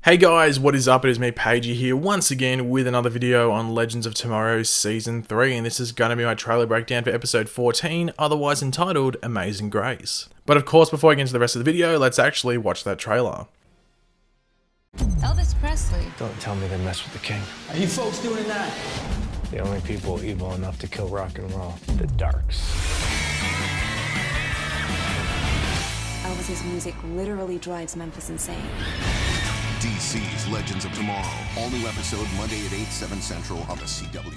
Hey guys, what is up? It is me, Pagey here, once again with another video on Legends of Tomorrow Season 3, and this is going to be my trailer breakdown for episode 14, otherwise entitled Amazing Grace. But of course, before I get into the rest of the video, let's actually watch that trailer. Elvis Presley. Don't tell me they mess with the king. Are you folks doing it now? The only people evil enough to kill rock and roll, the Darks. Elvis's music literally drives Memphis insane. DC's Legends of Tomorrow. All new episode Monday at 8, 7 Central on the CW.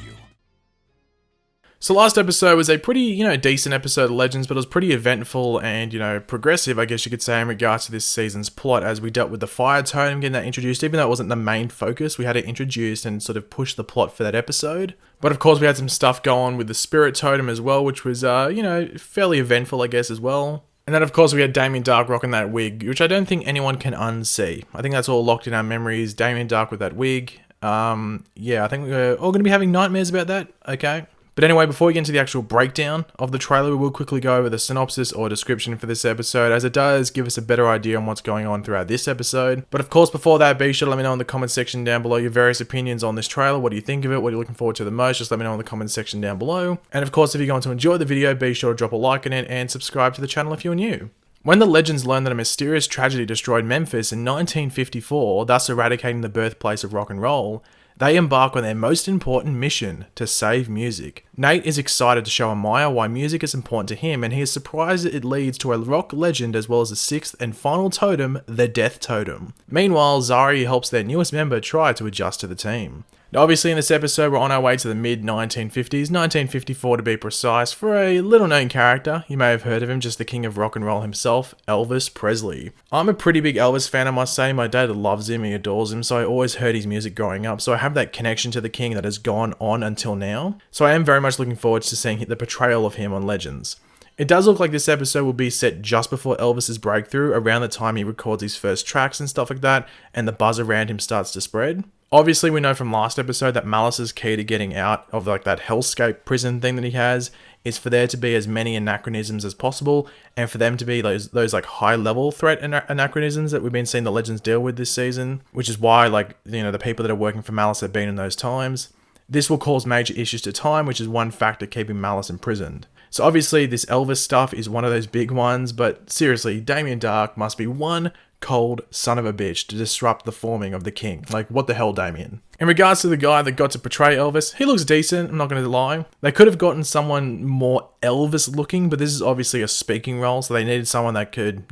So last episode was a pretty, decent episode of Legends, but it was pretty eventful and, progressive, I guess you could say, in regards to this season's plot, as we dealt with the fire totem, getting that introduced. Even though it wasn't the main focus, we had it introduced and sort of pushed the plot for that episode. But of course, we had some stuff go on with the spirit totem as well, which was, fairly eventful, I guess, as well. And then, of course, we had Damien Dark rocking that wig, which I don't think anyone can unsee. I think that's all locked in our memories. Damien Dark with that wig. Yeah, I think we're all going to be having nightmares about that. Okay. But anyway, before we get into the actual breakdown of the trailer, we will quickly go over the synopsis or description for this episode, as it does give us a better idea on what's going on throughout this episode. But of course, before that, be sure to let me know in the comment section down below your various opinions on this trailer. What do you think of it? What are you looking forward to the most? Just let me know in the comment section down below. And of course, if you're going to enjoy the video, be sure to drop a like on it and subscribe to the channel if you're new. When the Legends learned that a mysterious tragedy destroyed Memphis in 1954, thus eradicating the birthplace of rock and roll, they embark on their most important mission, to save music. Nate is excited to show Amaya why music is important to him, and he is surprised that it leads to a rock legend as well as the sixth and final totem, the Death Totem. Meanwhile, Zari helps their newest member try to adjust to the team. Now, obviously in this episode we're on our way to the mid-1950s, 1954 to be precise, for a little-known character. You may have heard of him, just the king of rock and roll himself, Elvis Presley. I'm a pretty big Elvis fan, I must say. My dad loves him, he adores him, so I always heard his music growing up, so I have that connection to the king that has gone on until now. So I am very much looking forward to seeing the portrayal of him on Legends. It does look like this episode will be set just before Elvis's breakthrough, around the time he records his first tracks and stuff like that, and the buzz around him starts to spread. Obviously, we know from last episode that Malice's key to getting out of that hellscape prison thing that he has is for there to be as many anachronisms as possible, and for them to be those high-level threat anachronisms that we've been seeing the Legends deal with this season, which is why, the people that are working for Malice have been in those times. This will cause major issues to time, which is one factor keeping Malice imprisoned. So obviously, this Elvis stuff is one of those big ones, but seriously, Damien Dark must be one cold son of a bitch to disrupt the forming of the king. Like, what the hell, Damien? In regards to the guy that got to portray Elvis, he looks decent, I'm not going to lie. They could have gotten someone more Elvis looking, but this is obviously a speaking role, so they needed someone that could,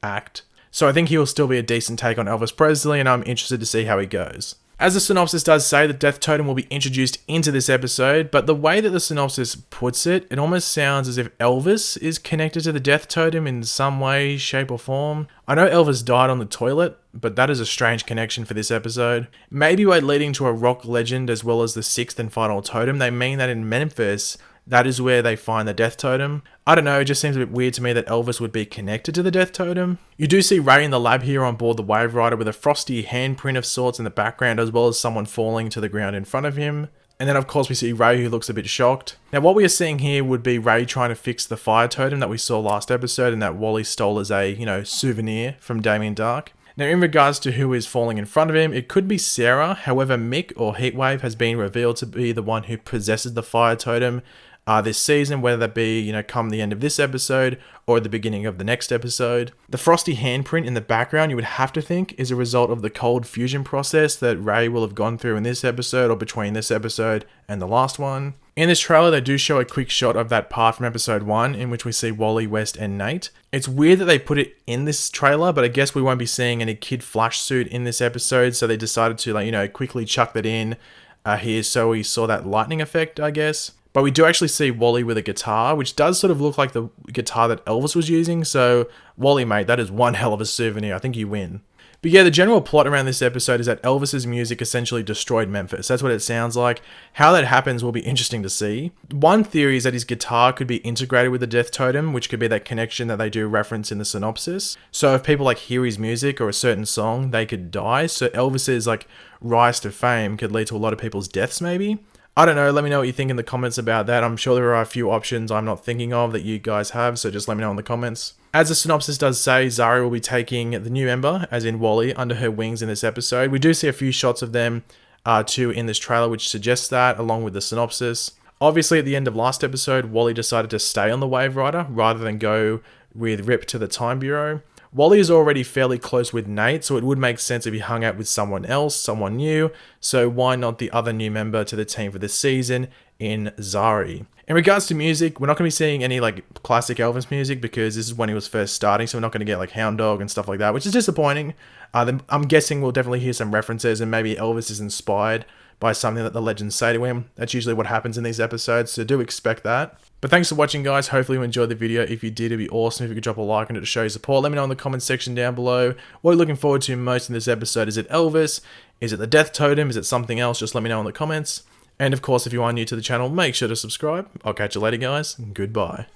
act. So I think he'll still be a decent take on Elvis Presley, and I'm interested to see how he goes. As the synopsis does say, the Death Totem will be introduced into this episode, but the way that the synopsis puts it, it almost sounds as if Elvis is connected to the Death Totem in some way, shape or form. I know Elvis died on the toilet, but that is a strange connection for this episode. Maybe by leading to a rock legend as well as the sixth and final totem, they mean that in Memphis, that is where they find the Death Totem. I don't know, it just seems a bit weird to me that Elvis would be connected to the Death Totem. You do see Ray in the lab here on board the Wave Rider with a frosty handprint of sorts in the background, as well as someone falling to the ground in front of him. And then of course we see Ray, who looks a bit shocked. Now what we are seeing here would be Ray trying to fix the fire totem that we saw last episode and that Wally stole as a, souvenir from Damien Dark. Now, in regards to who is falling in front of him, it could be Sarah. However, Mick, or Heatwave, has been revealed to be the one who possesses the fire totem this season, whether that be, come the end of this episode or the beginning of the next episode. The frosty handprint in the background, you would have to think, is a result of the cold fusion process that Ray will have gone through in this episode or between this episode and the last one. In this trailer, they do show a quick shot of that part from episode 1 in which we see Wally, West, and Nate. It's weird that they put it in this trailer, but I guess we won't be seeing any Kid Flash suit in this episode, so they decided to, quickly chuck that in here so we saw that lightning effect, I guess. But we do actually see Wally with a guitar, which does sort of look like the guitar that Elvis was using, so Wally, mate, that is one hell of a souvenir. I think you win. But yeah, the general plot around this episode is that Elvis's music essentially destroyed Memphis. That's what it sounds like. How that happens will be interesting to see. One theory is that his guitar could be integrated with the Death Totem, which could be that connection that they do reference in the synopsis. So if people hear his music or a certain song, they could die. So Elvis's rise to fame could lead to a lot of people's deaths maybe. I don't know, let me know what you think in the comments about that. I'm sure there are a few options I'm not thinking of that you guys have, so just let me know in the comments. As the synopsis does say, Zari will be taking the new member, as in Wally, under her wings in this episode. We do see a few shots of them too in this trailer, which suggests that, along with the synopsis. Obviously, at the end of last episode, Wally decided to stay on the Wave Rider rather than go with Rip to the Time Bureau. Wally is already fairly close with Nate, so it would make sense if he hung out with someone else, someone new, so why not the other new member to the team for this season in Zari? In regards to music, we're not going to be seeing any like classic Elvis music because this is when he was first starting, so we're not going to get like Hound Dog and stuff like that, which is disappointing. I'm guessing we'll definitely hear some references and maybe Elvis is inspired by something that the legends say to him. That's usually what happens in these episodes, so do expect that. But thanks for watching, guys. Hopefully you enjoyed the video. If you did, it'd be awesome if you could drop a like on it to show your support. Let me know in the comments section down below. What are you looking forward to most in this episode? Is it Elvis? Is it the Death Totem? Is it something else? Just let me know in the comments. And of course, if you are new to the channel, make sure to subscribe. I'll catch you later, guys. Goodbye.